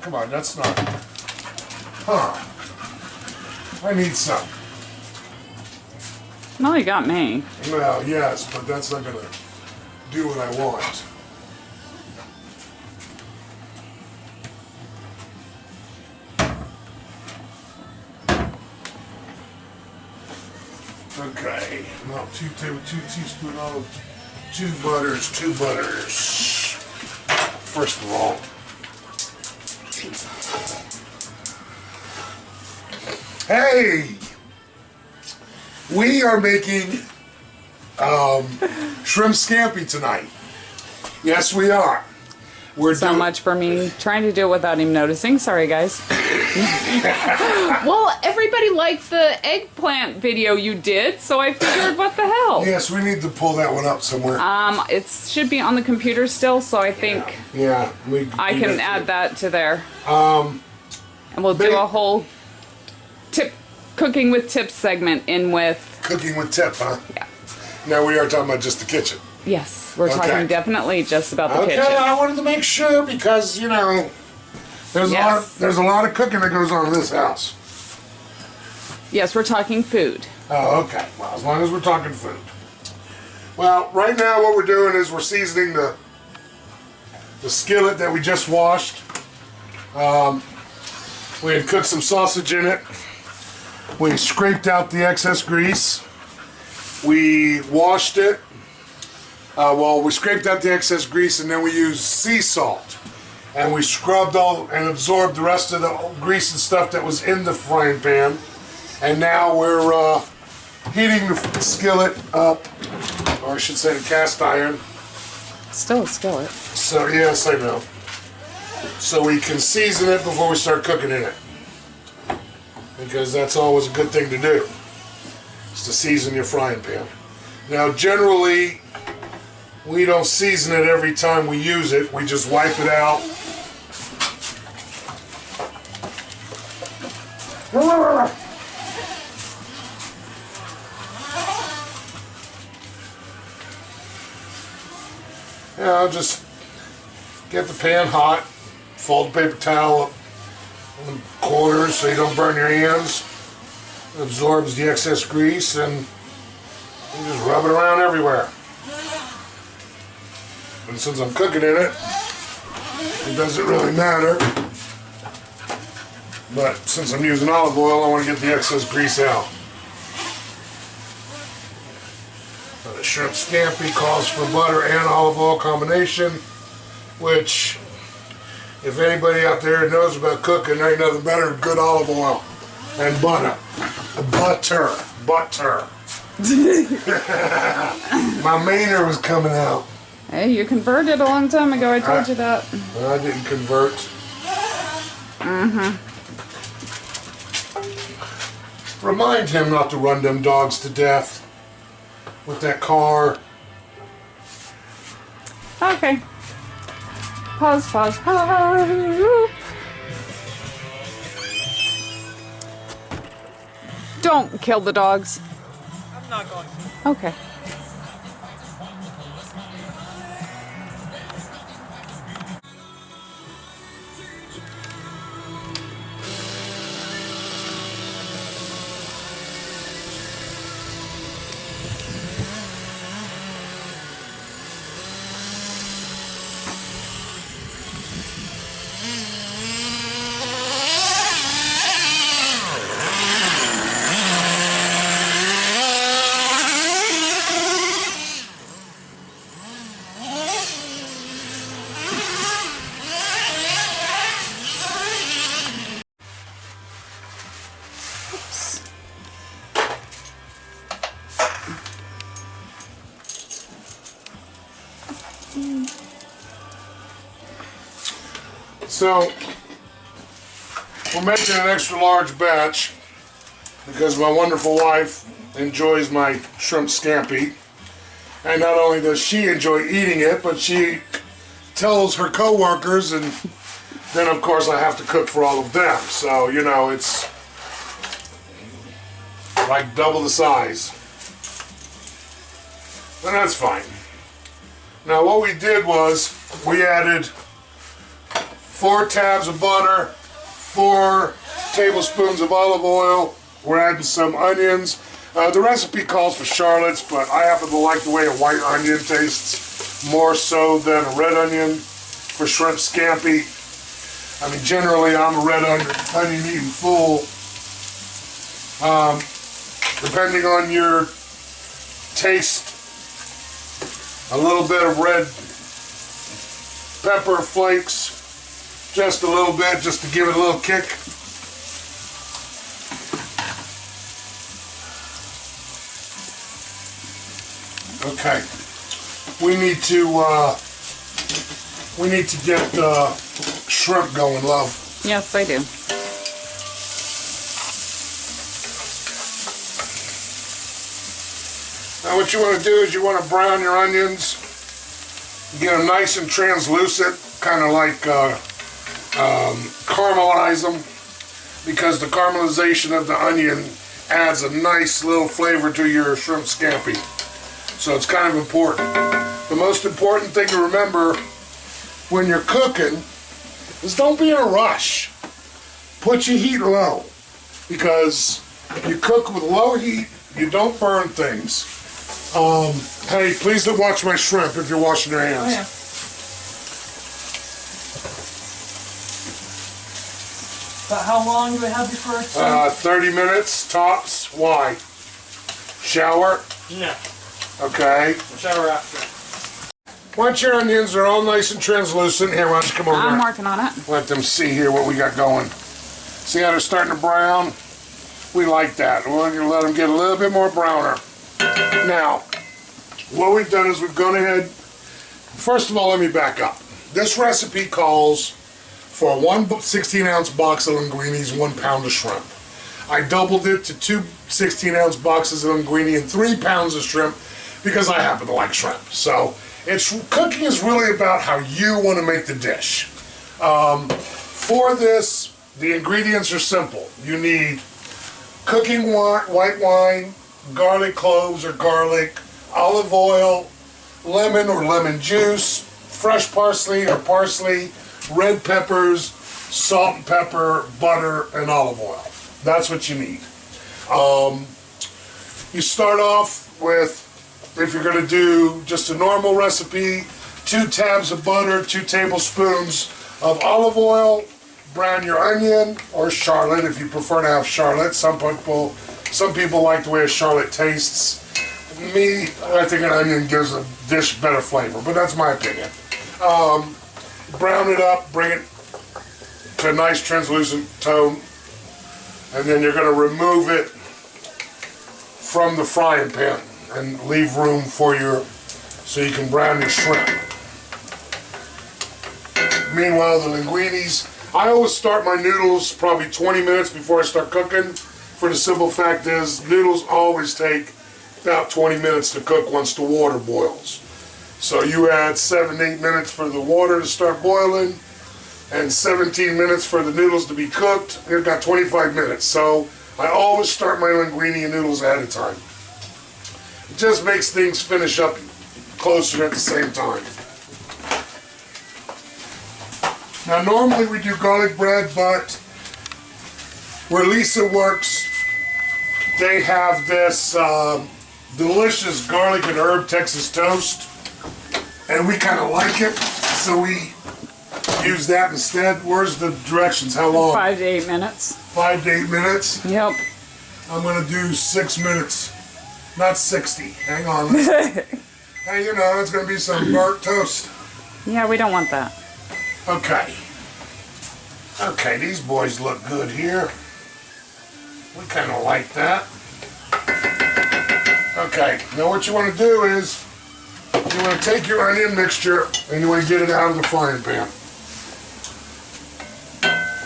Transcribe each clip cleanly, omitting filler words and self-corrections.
Come on, that's not... Huh. I need some. No, you got me. Well, yes, but that's not gonna do what I want. Okay, no, two teaspoons of two butters. First of all, hey, we are making shrimp scampi tonight. Yes, we are. We're So much for me trying to do it without him noticing. Sorry, guys. Well, everybody liked the eggplant video you did, so I figured, what the hell? Yes, we need to pull that one up somewhere. It should be on the computer still, so I think I can add that to there. And we'll do a whole cooking with tips segment in with... Cooking with tip, huh? Yeah. Now we are talking about just the kitchen. Yes, we're talking definitely just about the kitchen. Okay, I wanted to make sure because, you know, there's a lot of cooking that goes on in this house. Yes, we're talking food. Oh, okay. Well, as long as we're talking food. Well, right now what we're doing is we're seasoning the skillet that we just washed. We had cooked some sausage in it. We scraped out the excess grease. We washed it. We scraped out the excess grease and then we used sea salt. And we scrubbed all and absorbed the rest of the grease and stuff that was in the frying pan. And now we're heating the skillet up, or I should say the cast iron. Still a skillet. So, yes, I know. So we can season it before we start cooking in it. Because that's always a good thing to do, is to season your frying pan. Now, generally, we don't season it every time we use it. We just wipe it out. Yeah, I'll just get the pan hot, fold the paper towel up in the corners so you don't burn your hands. It absorbs the excess grease and you just rub it around everywhere. And since I'm cooking in it, it doesn't really matter. But since I'm using olive oil, I want to get the excess grease out. Now, the shrimp scampi calls for butter and olive oil combination, which, if anybody out there knows about cooking, there ain't nothing better than good olive oil and butter. Butter. My Mainer was coming out. Hey, you converted a long time ago. I told you that. I didn't convert. Remind him not to run them dogs to death with that car. Okay. Pause. Don't kill the dogs. I'm not going to. Okay. So, we're making an extra large batch because my wonderful wife enjoys my shrimp scampi. And not only does she enjoy eating it, but she tells her co-workers, and then of course I have to cook for all of them. So, you know, it's like double the size. And that's fine. Now what we did was we added 4 tabs of butter, 4 tablespoons of olive oil. We're adding some onions. The recipe calls for shallots, but I happen to like the way a white onion tastes more so than a red onion for shrimp scampi. I mean, generally I'm a red onion eating fool. Depending on your taste, a little bit of red pepper flakes, just a little bit, just to give it a little kick. Okay, we need to get shrimp going, love. Yes, I do. Now what you want to do is you want to brown your onions, get them nice and translucent, kind of like caramelize them, because the caramelization of the onion adds a nice little flavor to your shrimp scampi. So it's kind of important. The most important thing to remember when you're cooking is don't be in a rush. Put your heat low, because if you cook with low heat, you don't burn things. Hey, please don't watch my shrimp if you're washing your hands. Oh, yeah. But how long do we have before it's done? 30 minutes tops. Why? Shower? No. Okay. We'll shower after. Once your onions are all nice and translucent, here, why don't you come over I'm there? working on it. Let them see here what we got going. See how they're starting to brown? We like that. We're going to let them get a little bit more browner. Now, what we've done is we've gone ahead. First of all, let me back up. This recipe calls for one 16-ounce box of linguinis, 1 pound of shrimp. I doubled it to 2 16-ounce boxes of linguine and 3 pounds of shrimp because I happen to like shrimp. So cooking is really about how you want to make the dish. For this, the ingredients are simple. You need cooking white wine, garlic cloves or garlic, olive oil, lemon or lemon juice, fresh parsley or parsley, red peppers, salt and pepper, butter, and olive oil. That's what you need. You start off with, if you're going to do just a normal recipe, 2 tabs of butter, 2 tablespoons of olive oil, brown your onion or shallot if you prefer to have shallot. Some people like the way a shallot tastes. Me, I think an onion gives a dish better flavor, but that's my opinion. Brown it up, bring it to a nice translucent tone, and then you're going to remove it from the frying pan and leave room for so you can brown your shrimp. Meanwhile, the linguinis, I always start my noodles probably 20 minutes before I start cooking, for the simple fact is noodles always take about 20 minutes to cook once the water boils. So you add 7-8 minutes for the water to start boiling and 17 minutes for the noodles to be cooked. You've got 25 minutes. So I always start my linguine and noodles ahead of time. It just makes things finish up closer at the same time. Now normally we do garlic bread, but where Lisa works, they have this delicious garlic and herb Texas toast, and we kind of like it, so we use that instead. Where's the directions? How long? 5 to 8 minutes. 5 to 8 minutes? Yep. I'm going to do 6 minutes, not 60. Hang on. Hey, you know, it's going to be some burnt toast. Yeah, we don't want that. Okay. Okay, these boys look good here. We kind of like that. Okay, now what you want to do is you want to take your onion mixture and you want to get it out of the frying pan.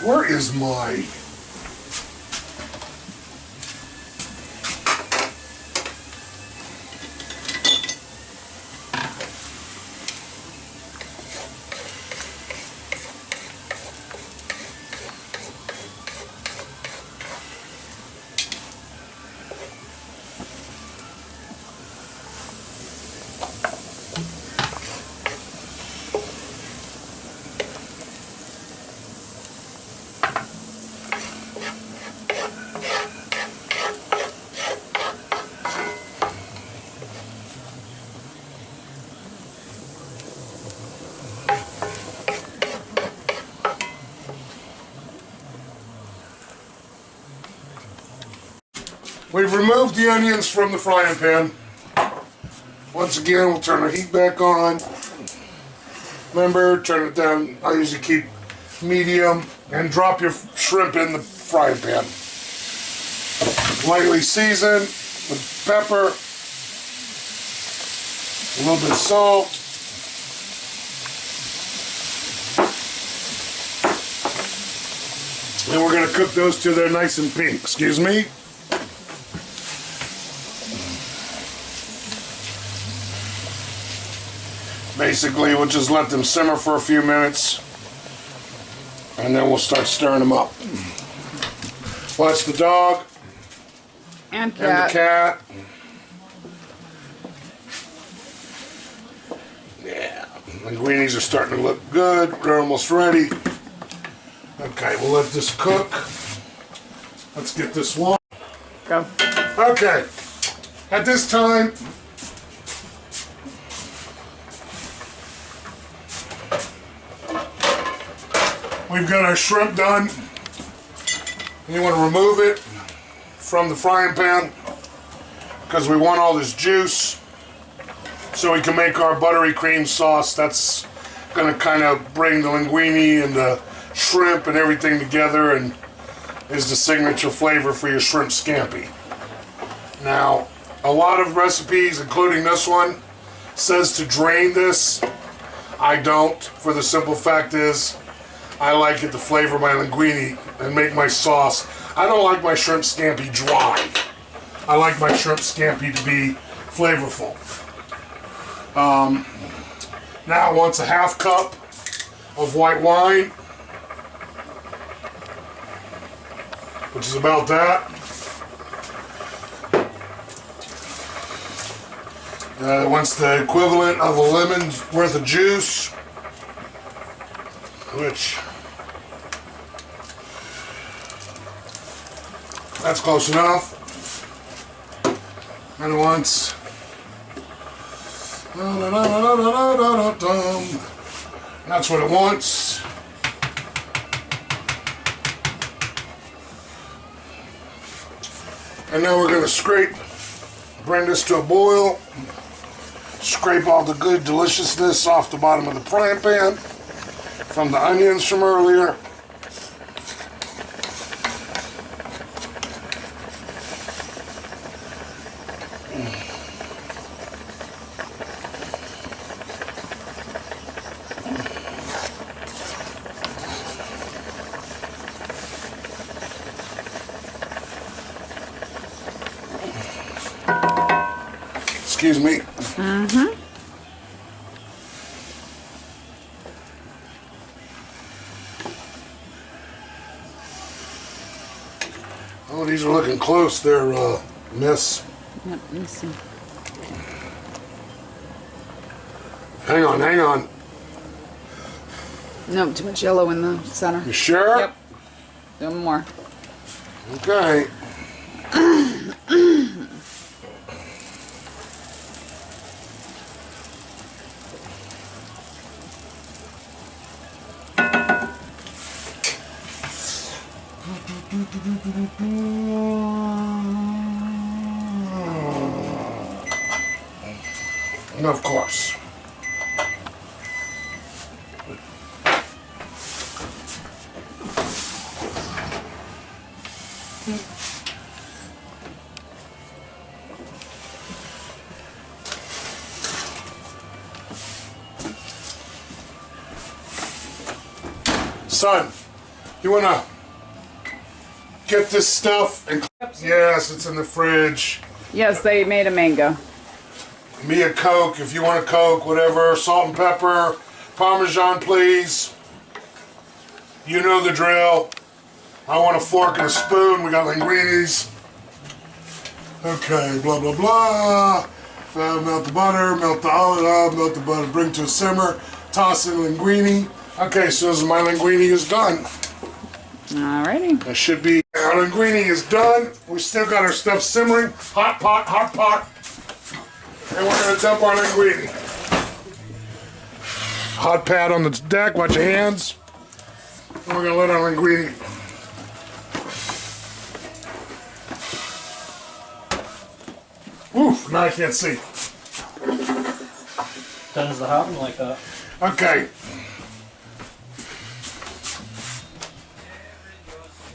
Where is my... We've removed the onions from the frying pan. Once again, we'll turn the heat back on. Remember, turn it down. I usually keep medium and drop your shrimp in the frying pan. Lightly seasoned with pepper, a little bit of salt. And we're going to cook those till they're nice and pink. Excuse me. Basically, we'll just let them simmer for a few minutes, and then we'll start stirring them up. Watch the dog and the cat. Yeah, linguinis are starting to look good. They're almost ready. Okay, we'll let this cook. Let's get this one. Go. Okay, at this time, we've got our shrimp done. You want to remove it from the frying pan because we want all this juice so we can make our buttery cream sauce. That's going to kind of bring the linguine and the shrimp and everything together and is the signature flavor for your shrimp scampi. Now, a lot of recipes, including this one, says to drain this. I don't, for the simple fact is I like it to flavor my linguine and make my sauce. I don't like my shrimp scampi dry. I like my shrimp scampi to be flavorful. Now it wants a half cup of white wine, which is about that. It wants the equivalent of a lemon's worth of juice, which that's close enough. And it wants that's what it wants. And now we're going to bring this to a boil, scrape all the good deliciousness off the bottom of the frying pan from the onions from earlier. Excuse me. Mm-hmm. Oh, these are looking close. They're miss. Yep, let me see. Hang on, hang on. No, too much yellow in the center. You sure? Yep. Do one more. Okay. And of course. Son, you wanna get this stuff? And yes, it's in the fridge. Yes, they made a mango. Me a Coke, if you want a Coke, whatever. Salt and pepper, Parmesan, please. You know the drill. I want a fork and a spoon. We got linguinis. Okay, blah, blah, blah. Melt the butter, melt the olive oil, melt the butter, bring to a simmer, toss in linguine. Okay, so as my linguine is done. Alrighty. That should be, our linguine is done. We still got our stuff simmering. Hot pot, hot pot. And we're going to dump our linguine. Hot pad on the deck, watch your hands. And we're going to let our linguine. Oof, now I can't see. Tends to happen like that. Okay.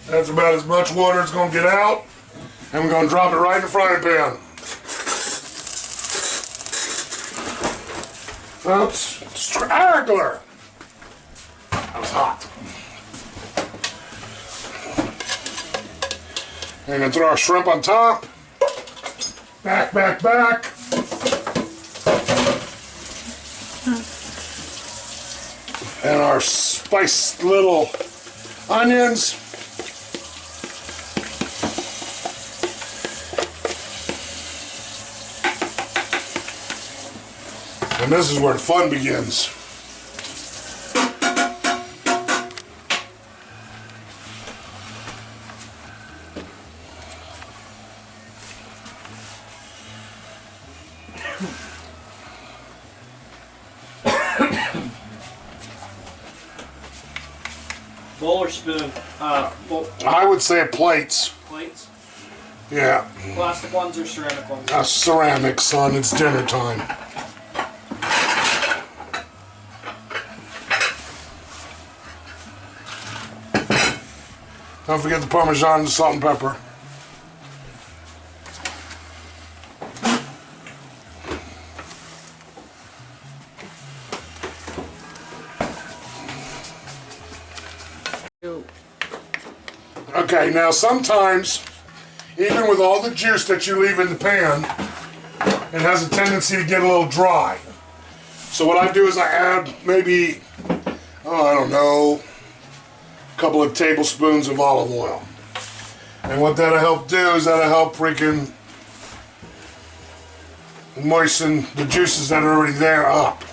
That's about as much water as going to get out. And we're going to drop it right in the frying pan. Oops, straggler. That was hot. And then throw our shrimp on top. Back, back, back. And our spiced little onions. And this is where the fun begins. Bowl or spoon? Bowl. I would say plates. Plates? Yeah. Plastic ones or ceramic ones? Ceramic, son. It's dinner time. Don't forget the Parmesan, the salt and pepper. Okay, now sometimes, even with all the juice that you leave in the pan, it has a tendency to get a little dry. So what I do is I add maybe, I don't know, a couple of tablespoons of olive oil. And what that'll help do is that'll help freaking moisten the juices that are already there up.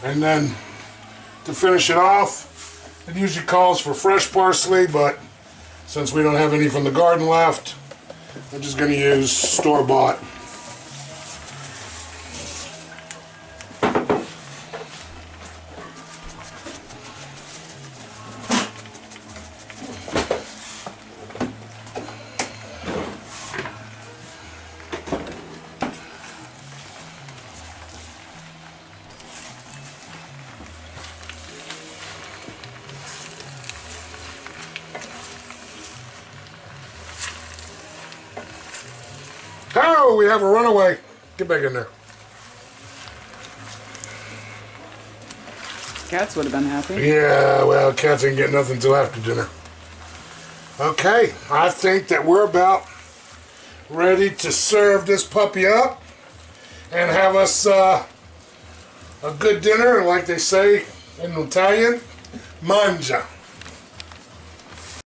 And then to finish it off, it usually calls for fresh parsley, but since we don't have any from the garden left, I'm just going to use store-bought. Oh, we have a runaway. Get back in there. Cats would have been happy. Yeah, well, cats ain't getting nothing till after dinner. Okay, I think that we're about ready to serve this puppy up and have us a good dinner, like they say in Italian, mangia.